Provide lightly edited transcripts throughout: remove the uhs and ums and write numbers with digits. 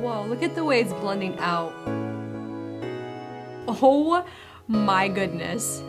Whoa, look at the way it's blending out. Oh my goodness.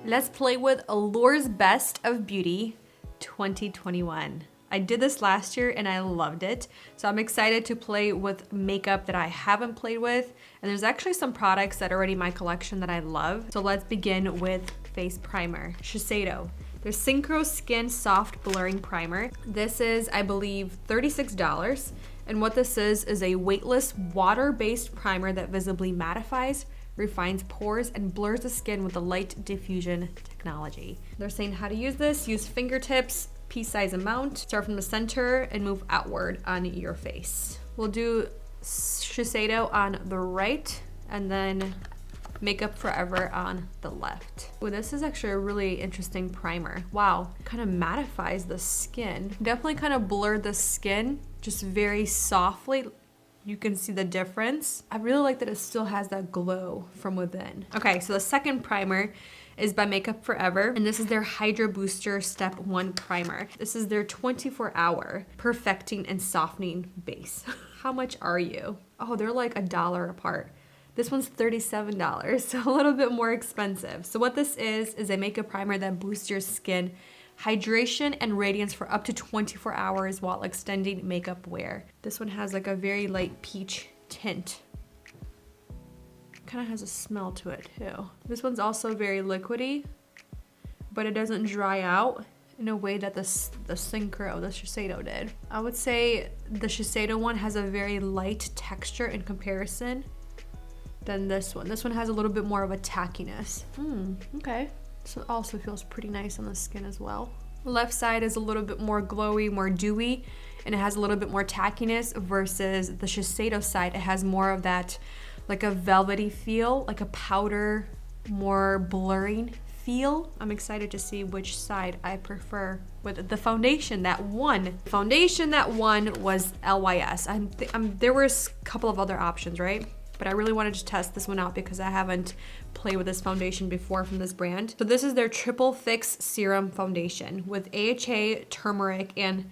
Let's play with Allure's Best of Beauty 2021. I did this last year and I loved it. So I'm excited to play with makeup that I haven't played with. And there's actually some products that are already in my collection that I love. So let's begin with face primer. Shiseido. Their Synchro Skin Soft Blurring Primer. This is, I believe, $36. And what this is a weightless, water-based primer that visibly mattifies, refines pores, and blurs the skin with a light diffusion technology. They're saying how to use this. Use fingertips, pea-size amount, start from the center, and move outward on your face. We'll do Shiseido on the right, and then Makeup Forever on the left. Oh, this is actually a really interesting primer. Wow, kind of mattifies the skin. Definitely kind of blurred the skin, just very softly. You can see the difference. I really like that it still has that glow from within. Okay, so the second primer is by Makeup Forever, and this is their Hydra Booster Step 1 Primer. This is their 24-hour perfecting and softening base. How much are you? Oh, they're like $1 apart. This one's $37, so a little bit more expensive. So what this is a makeup primer that boosts your skin hydration and radiance for up to 24 hours while extending makeup wear. This one has like a very light peach tint. Kind of has a smell to it too. This one's also very liquidy, but it doesn't dry out in a way that the Shiseido did. I would say the Shiseido one has a very light texture in comparison than this one. This one has a little bit more of a tackiness. Okay. So it also feels pretty nice on the skin as well. Left side is a little bit more glowy, more dewy, and it has a little bit more tackiness versus the Shiseido side. It has more of that like a velvety feel, like a powder, more blurring feel. I'm excited to see which side I prefer with the foundation that won. Foundation that won was LYS. There were a couple of other options, right? But I really wanted to test this one out because I haven't played with this foundation before from this brand. So this is their Triple Fix Serum Foundation with AHA, turmeric, and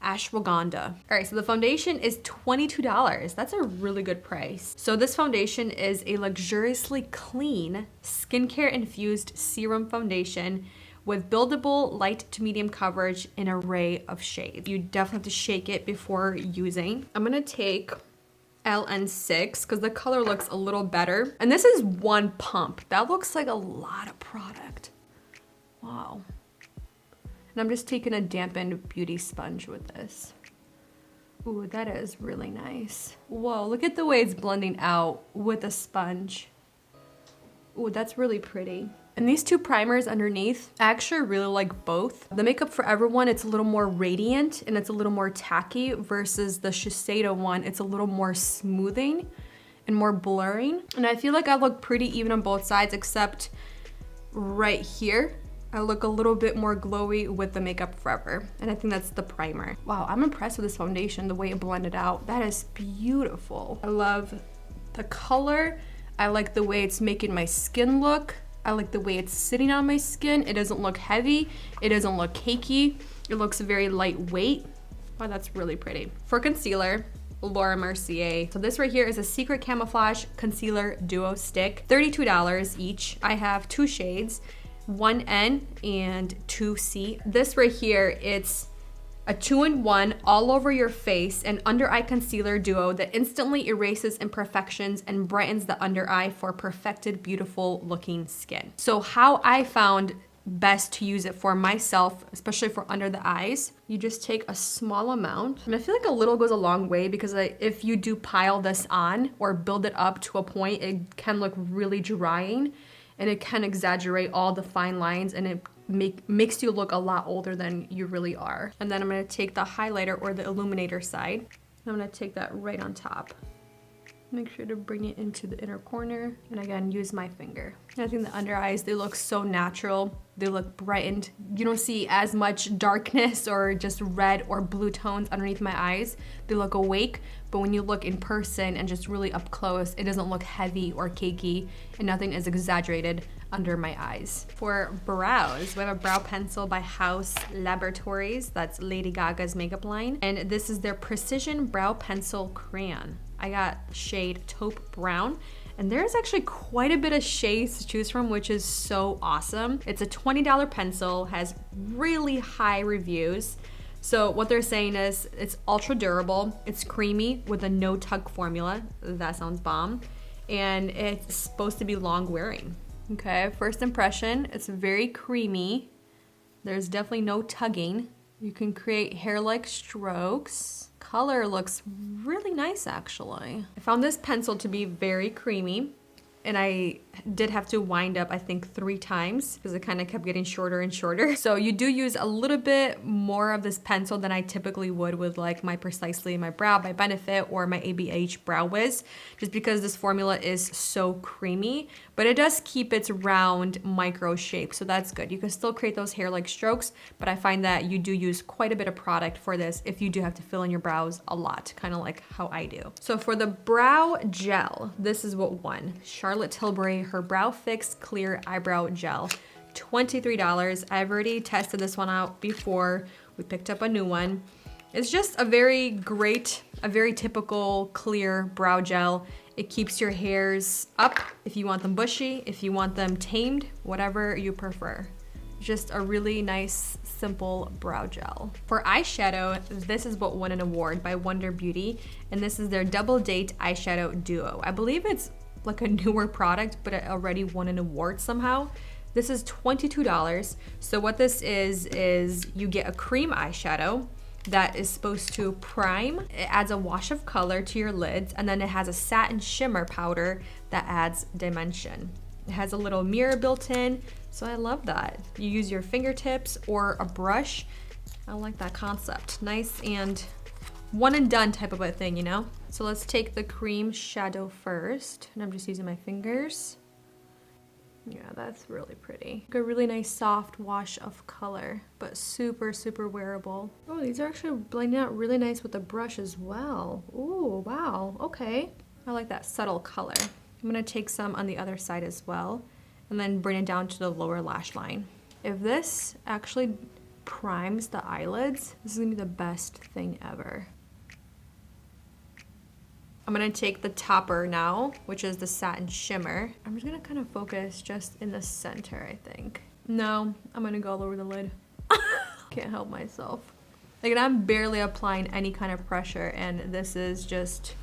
ashwagandha. All right, so the foundation is $22. That's a really good price. So this foundation is a luxuriously clean, skincare infused serum foundation with buildable light to medium coverage in an array of shades. You definitely have to shake it before using. I'm gonna take LN6 because the color looks a little better. And this is one pump. That looks like a lot of product. Wow. And I'm just taking a dampened beauty sponge with this. Ooh, that is really nice. Whoa, look at the way it's blending out with a sponge. Ooh, that's really pretty. And these two primers underneath, I actually really like both. The Makeup Forever one, it's a little more radiant and it's a little more tacky versus the Shiseido one, it's a little more smoothing and more blurring. And I feel like I look pretty even on both sides except right here. I look a little bit more glowy with the Makeup Forever. And I think that's the primer. Wow, I'm impressed with this foundation, the way it blended out. That is beautiful. I love the color. I like the way it's making my skin look. I like the way it's sitting on my skin. It doesn't look heavy. It doesn't look cakey. It looks very lightweight. Wow, that's really pretty. For concealer, Laura Mercier. So this right here is a Secret Camouflage Concealer Duo Stick. $32 each. I have two shades, 1N and 2C. This right here, it's a 2-in-1 all over your face and under eye concealer duo that instantly erases imperfections and brightens the under eye for perfected, beautiful looking skin. So how I found best to use it for myself, especially for under the eyes, you just take a small amount. And I feel like a little goes a long way because if you do pile this on or build it up to a point, it can look really drying and it can exaggerate all the fine lines and it makes you look a lot older than you really are. And then I'm gonna take the highlighter or the illuminator side. I'm gonna take that right on top. Make sure to bring it into the inner corner. And again, use my finger. And I think the under eyes, they look so natural. They look brightened. You don't see as much darkness or just red or blue tones underneath my eyes. They look awake, but when you look in person and just really up close, it doesn't look heavy or cakey and nothing is exaggerated under my eyes. For brows, we have a brow pencil by House Laboratories. That's Lady Gaga's makeup line. And this is their Precision Brow Pencil Crayon. I got shade Taupe Brown. And there's actually quite a bit of shades to choose from, which is so awesome. It's a $20 pencil, has really high reviews. So what they're saying is it's ultra durable, it's creamy with a no tug formula. That sounds bomb. And it's supposed to be long wearing. Okay, first impression, it's very creamy. There's definitely no tugging. You can create hair-like strokes. Color looks really nice, actually. I found this pencil to be very creamy, and I did have to wind up, I think, 3 times because it kind of kept getting shorter and shorter. So you do use a little bit more of this pencil than I typically would with like my Precisely My Brow by Benefit or my ABH Brow Wiz, just because this formula is so creamy, but it does keep its round micro shape, so that's good. You can still create those hair-like strokes, but I find that you do use quite a bit of product for this if you do have to fill in your brows a lot, kind of like how I do. So for the brow gel, this is what won. Charlotte Tilbury, her Brow Fix Clear Eyebrow Gel, $23. I've already tested this one out before. We picked up a new one. It's just a very great, a very typical clear brow gel. It keeps your hairs up if you want them bushy, if you want them tamed, whatever you prefer. Just a really nice, simple brow gel. For eyeshadow, this is what won an award by Wonder Beauty, and this is their Double Date Eyeshadow Duo. I believe it's like a newer product, but it already won an award somehow. This is $22. So what this is you get a cream eyeshadow that is supposed to prime. It adds a wash of color to your lids, and then it has a satin shimmer powder that adds dimension. It has a little mirror built in, so I love that. You use your fingertips or a brush. I like that concept. Nice and one and done type of a thing, you know? So let's take the cream shadow first, and I'm just using my fingers. Yeah, that's really pretty. Like a really nice soft wash of color, but super, super wearable. Oh, these are actually blending out really nice with the brush as well. Ooh, wow, okay. I like that subtle color. I'm gonna take some on the other side as well, and then bring it down to the lower lash line. If this actually primes the eyelids, this is gonna be the best thing ever. I'm gonna take the topper now, which is the satin shimmer. I'm just gonna kind of focus just in the center, I think. No, I'm gonna go all over the lid. Can't help myself. Like, and I'm barely applying any kind of pressure, and this is just,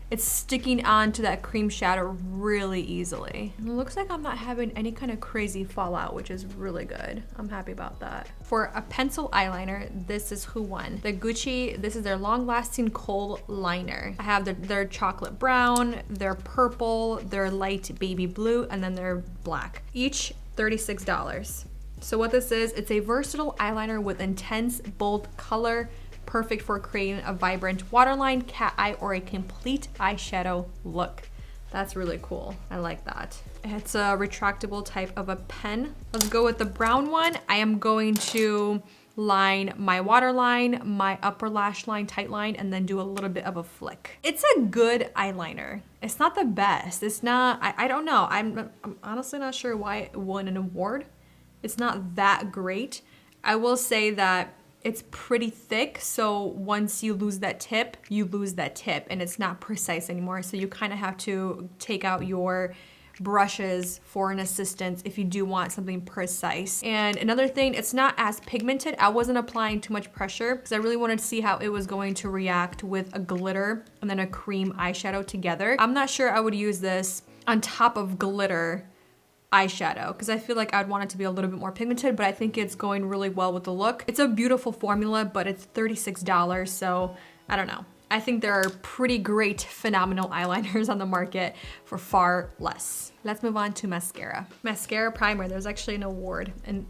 it's sticking onto that cream shadow really easily. And it looks like I'm not having any kind of crazy fallout, which is really good. I'm happy about that. For a pencil eyeliner, this is who won. The Gucci, this is their long-lasting kohl liner. I have their chocolate brown, their purple, their light baby blue, and then their black. Each $36. So what this is, it's a versatile eyeliner with intense, bold color, perfect for creating a vibrant waterline, cat eye, or a complete eyeshadow look. That's really cool. I like that. It's a retractable type of a pen. Let's go with the brown one. I am going to line my waterline, my upper lash line, tight line, and then do a little bit of a flick. It's a good eyeliner. It's not the best. It's not, I don't know. I'm honestly not sure why it won an award. It's not that great. I will say that it's pretty thick, so once you lose that tip, you lose that tip, and it's not precise anymore. So you kind of have to take out your brushes for an assistance if you do want something precise. And another thing, it's not as pigmented. I wasn't applying too much pressure because I really wanted to see how it was going to react with a glitter and then a cream eyeshadow together. I'm not sure I would use this on top of glitter eyeshadow because I feel like I'd want it to be a little bit more pigmented, but I think it's going really well with the look. It's a beautiful formula, but it's $36, so I don't know. I think there are pretty great phenomenal eyeliners on the market for far less. Let's move on to mascara. Mascara primer, there's actually an award and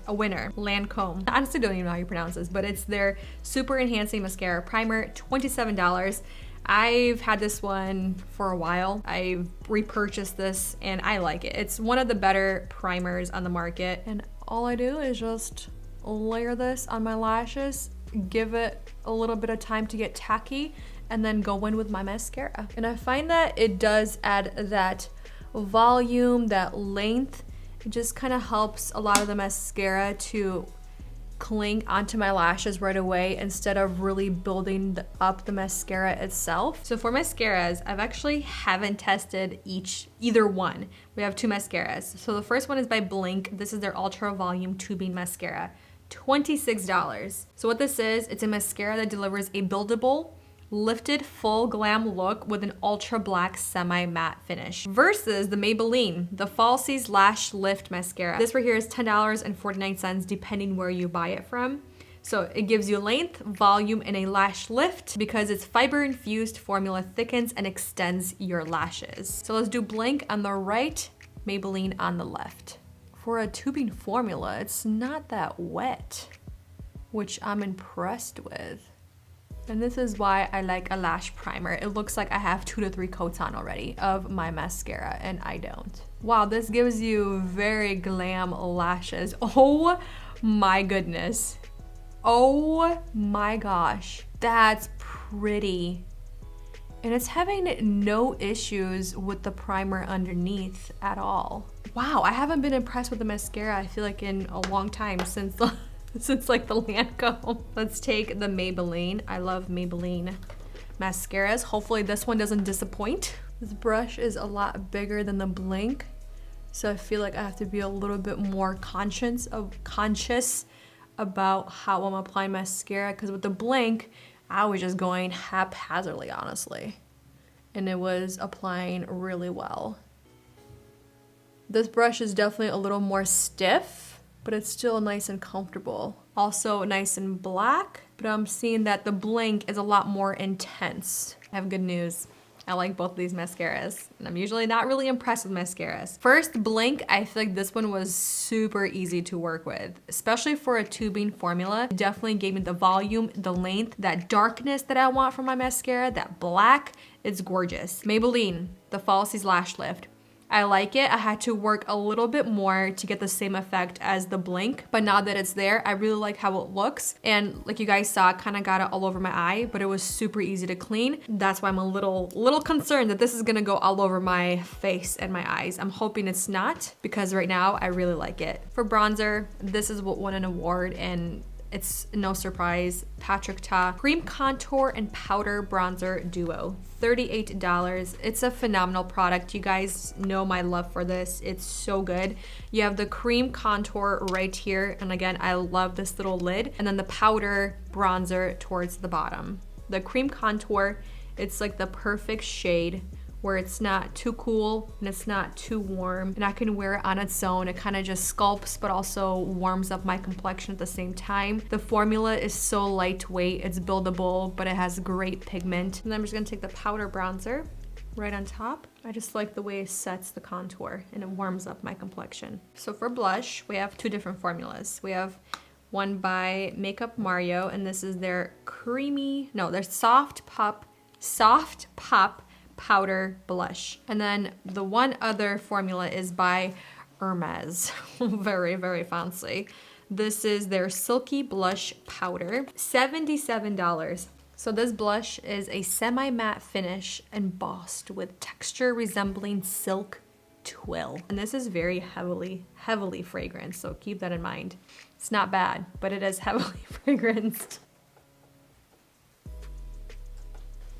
a winner, Lancome. I honestly don't even know how you pronounce this, but it's their Super Enhancing Mascara Primer, $27. I've had this one for a while. I've repurchased this and I like it. It's one of the better primers on the market. And all I do is just layer this on my lashes, give it a little bit of time to get tacky, and then go in with my mascara. And I find that it does add that volume, that length, It just kind of helps a lot of the mascara to cling onto my lashes right away instead of really building up the mascara itself. So for mascaras, I've actually haven't tested either one. We have two mascaras. So the first one is by Blink. This is their Ultra Volume Tubing Mascara. $26. So what this is, it's a mascara that delivers a buildable, lifted full glam look with an ultra black semi-matte finish versus the Maybelline, the Falsies Lash Lift Mascara. This right here is $10.49 depending where you buy it from. So it gives you length, volume, and a lash lift because its fiber-infused formula thickens and extends your lashes. So let's do Blink on the right, Maybelline on the left. For a tubing formula, it's not that wet, which I'm impressed with. And this is why I like a lash primer. It looks like I have 2 to 3 coats on already of my mascara, and I don't. Wow, this gives you very glam lashes. Oh my goodness. Oh my gosh, that's pretty. And it's having no issues with the primer underneath at all. Wow, I haven't been impressed with the mascara, I feel like, in a long time since the like the Lancome. Let's take the Maybelline. I love Maybelline mascaras. Hopefully this one doesn't disappoint. This brush is a lot bigger than the Blink, so I feel like I have to be a little bit more conscious about how I'm applying mascara, because with the Blink, I was just going haphazardly, honestly, and it was applying really well. This brush is definitely a little more stiff, but it's still nice and comfortable. Also nice and black, but I'm seeing that the Blink is a lot more intense. I have good news. I like both of these mascaras, and I'm usually not really impressed with mascaras. First, Blink, I feel like this one was super easy to work with, especially for a tubing formula. It definitely gave me the volume, the length, that darkness that I want from my mascara, that black. It's gorgeous. Maybelline, the Falsies Lash Lift. I like it. I had to work a little bit more to get the same effect as the Blink, but now that it's there, I really like how it looks. And like you guys saw, kind of got it all over my eye, but it was super easy to clean. That's why I'm a little concerned that this is gonna go all over my face and my eyes. I'm hoping it's not, because right now I really like it. For bronzer, this is what won an award, and it's no surprise, Patrick Ta Cream Contour and Powder Bronzer Duo, $38. It's a phenomenal product. You guys know my love for this. It's so good. You have the cream contour right here, and again, I love this little lid, and then the powder bronzer towards the bottom. The cream contour, it's like the perfect shade where it's not too cool and it's not too warm, and I can wear it on its own. It kind of just sculpts but also warms up my complexion at the same time. The formula is so lightweight, it's buildable, but it has great pigment. And then I'm just gonna take the powder bronzer right on top. I just like the way it sets the contour and it warms up my complexion. So for blush, we have 2 different formulas. We have one by Makeup Mario, and this is their their soft pop powder blush. And then the one other formula is by Hermes. Very, very fancy. This is their Silky Blush Powder, $77. So this blush is a semi-matte finish embossed with texture resembling silk twill. And this is very heavily fragranced, so keep that in mind. It's not bad, but it is heavily fragranced.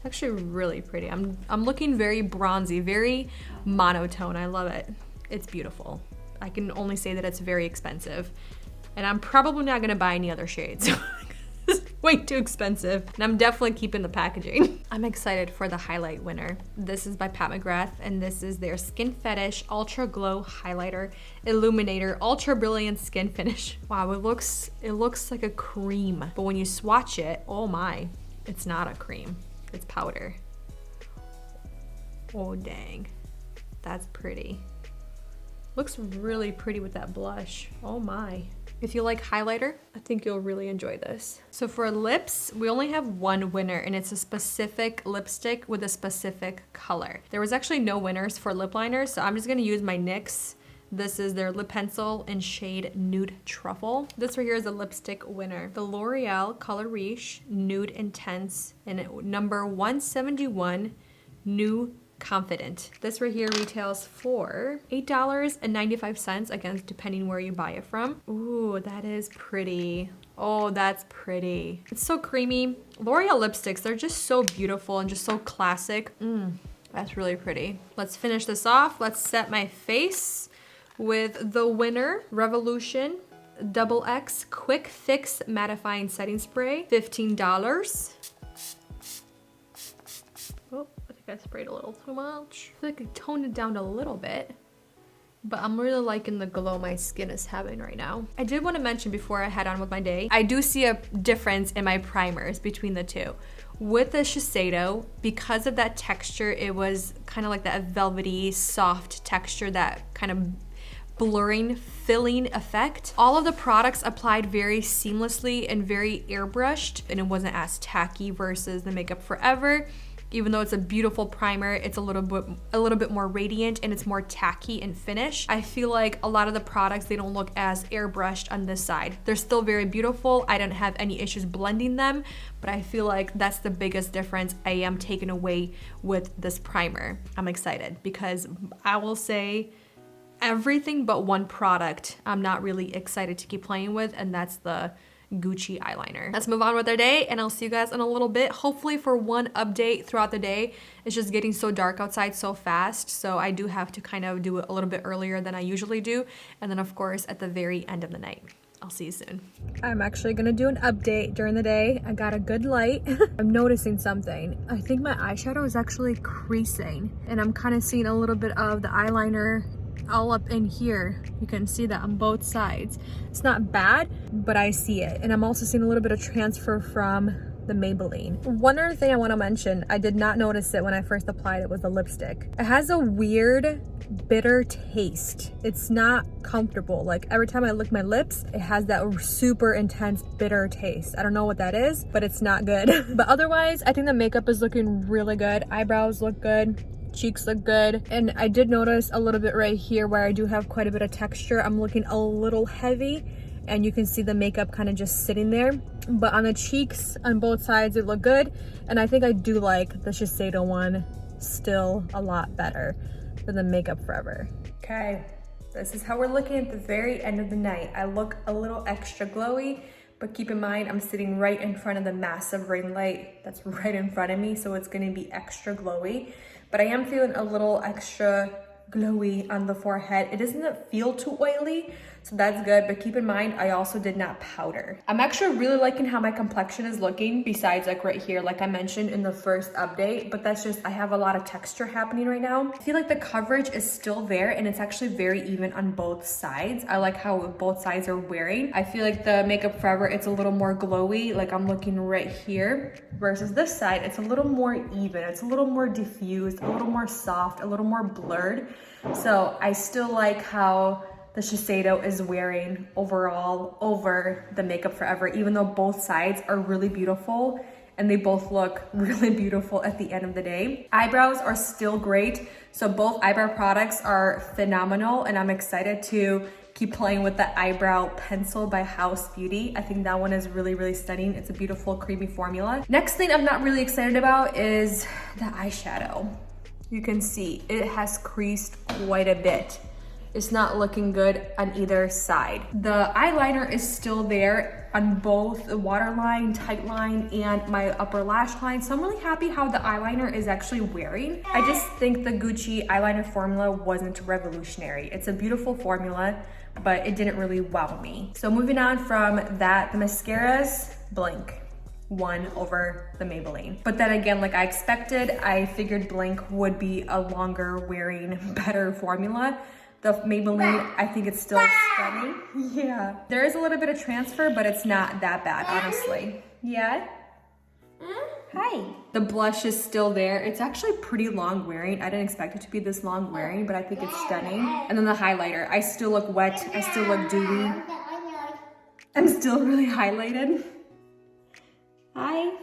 Actually really pretty. I'm looking very bronzy, very monotone. I love it. It's beautiful. I can only say that it's very expensive, and I'm probably not gonna buy any other shades. It's way too expensive, and I'm definitely keeping the packaging. I'm excited for the highlight winner. This is by Pat McGrath, and this is their Skin Fetish Ultra Glow Highlighter Illuminator Ultra Brilliant Skin Finish. Wow, it looks like a cream, but when you swatch it, oh my, it's not a cream. It's powder. Oh dang, that's pretty. Looks really pretty with that blush. Oh my. If you like highlighter, I think you'll really enjoy this. So for lips, we only have one winner, and it's a specific lipstick with a specific color. There was actually no winners for lip liners, so I'm just gonna use my NYX. This is their lip pencil in shade Nude Truffle. This right here is a lipstick winner. The L'Oreal Color Riche Nude Intense in number 171 New confident. This right here retails for $8.95, again, depending where you buy it from. Ooh, that is pretty. Oh, that's pretty. It's so creamy. L'Oreal lipsticks, they're just so beautiful and just so classic. That's really pretty. Let's finish this off. Let's set my face with the winner, Revolution XX Quick Fix Mattifying Setting Spray, $15. Oh, I think I sprayed a little too much. I feel like I toned it down a little bit, but I'm really liking the glow my skin is having right now. I did want to mention before I head on with my day, I do see a difference in my primers between the two. With the Shiseido, because of that texture, it was kind of like that velvety, soft texture, that kind of blurring, filling effect. All of the products applied very seamlessly and very airbrushed, and it wasn't as tacky versus the Makeup Forever. Even though it's a beautiful primer, it's a little bit more radiant and it's more tacky in finish. I feel like a lot of the products, they don't look as airbrushed on this side. They're still very beautiful. I didn't have any issues blending them, but I feel like that's the biggest difference I am taking away with this primer. I'm excited because I will say everything but one product I'm not really excited to keep playing with, and that's the Gucci eyeliner. Let's move on with our day, and I'll see you guys in a little bit. Hopefully for one update throughout the day. It's just getting so dark outside so fast, so I do have to kind of do it a little bit earlier than I usually do, and then of course at the very end of the night. I'll see you soon. I'm actually gonna do an update during the day. I got a good light. I'm noticing something. I think my eyeshadow is actually creasing, and I'm kind of seeing a little bit of the eyeliner all up in here. You can see that on both sides. It's not bad, but I see it. And I'm also seeing a little bit of transfer from the Maybelline. One other thing I want to mention, I did not notice it when I first applied it, was the lipstick. It has a weird bitter taste. It's not comfortable. Like every time I lick my lips, it has that super intense bitter taste. I don't know what that is, but it's not good. But otherwise, I think the makeup is looking really good. Eyebrows look good. Cheeks look good, and I did notice a little bit right here where I do have quite a bit of texture. I'm looking a little heavy, and you can see the makeup kind of just sitting there, but on the cheeks on both sides it looked good, and I think I do like the Shiseido one still a lot better than the Makeup Forever. Okay, this is how we're looking at the very end of the night. I look a little extra glowy, but keep in mind I'm sitting right in front of the massive ring light that's right in front of me, so it's gonna be extra glowy. But I am feeling a little extra glowy on the forehead. It doesn't feel too oily, so that's good, but keep in mind, I also did not powder. I'm actually really liking how my complexion is looking, besides like right here, like I mentioned in the first update, but that's just, I have a lot of texture happening right now. I feel like the coverage is still there, and it's actually very even on both sides. I like how both sides are wearing. I feel like the Makeup Forever, it's a little more glowy, like I'm looking right here, versus this side, it's a little more even, it's a little more diffused, a little more soft, a little more blurred. So I still like how the Shiseido is wearing overall over the Makeup Forever, even though both sides are really beautiful and they both look really beautiful at the end of the day. Eyebrows are still great. So both eyebrow products are phenomenal, and I'm excited to keep playing with the eyebrow pencil by House Beauty. I think that one is really, really stunning. It's a beautiful creamy formula. Next thing I'm not really excited about is the eyeshadow. You can see it has creased quite a bit. It's not looking good on either side. The eyeliner is still there on both the waterline, tight line, and my upper lash line. So I'm really happy how the eyeliner is actually wearing. I just think the Gucci eyeliner formula wasn't revolutionary. It's a beautiful formula, but it didn't really wow me. So moving on from that, the mascaras, Blink won over the Maybelline. But then again, like I expected, I figured Blink would be a longer wearing, better formula. The Maybelline, I think it's still stunning. Yeah. There is a little bit of transfer, but it's not that bad, honestly. Yeah? Hi. The blush is still there. It's actually pretty long wearing. I didn't expect it to be this long wearing, but I think it's stunning. And then the highlighter. I still look wet. I still look dewy. I'm still really highlighted. Hi.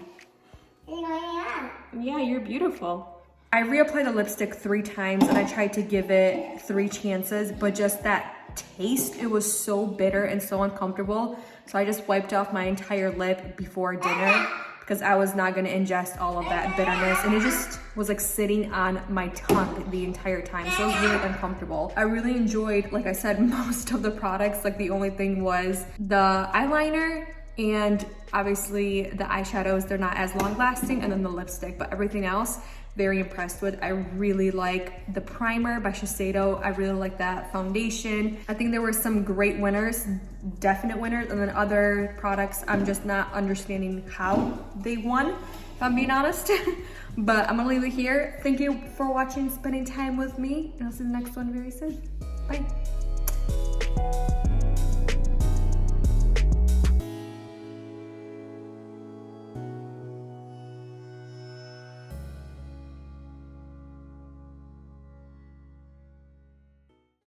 Yeah, you're beautiful. I reapplied the lipstick 3 times, and I tried to give it 3 chances, but just that taste, it was so bitter and so uncomfortable. So I just wiped off my entire lip before dinner because I was not gonna ingest all of that bitterness, and it just was like sitting on my tongue the entire time, so it was really uncomfortable. I really enjoyed, like I said, most of the products. Like the only thing was the eyeliner and obviously the eyeshadows, they're not as long lasting, and then the lipstick, but everything else, very impressed with. I really like the primer by Shiseido. I really like that foundation. I think there were some great winners, definite winners, and then other products I'm just not understanding how they won, if I'm being honest. But I'm gonna leave it here. Thank you for watching, spending time with me, and I'll see you in the next one very soon. Bye.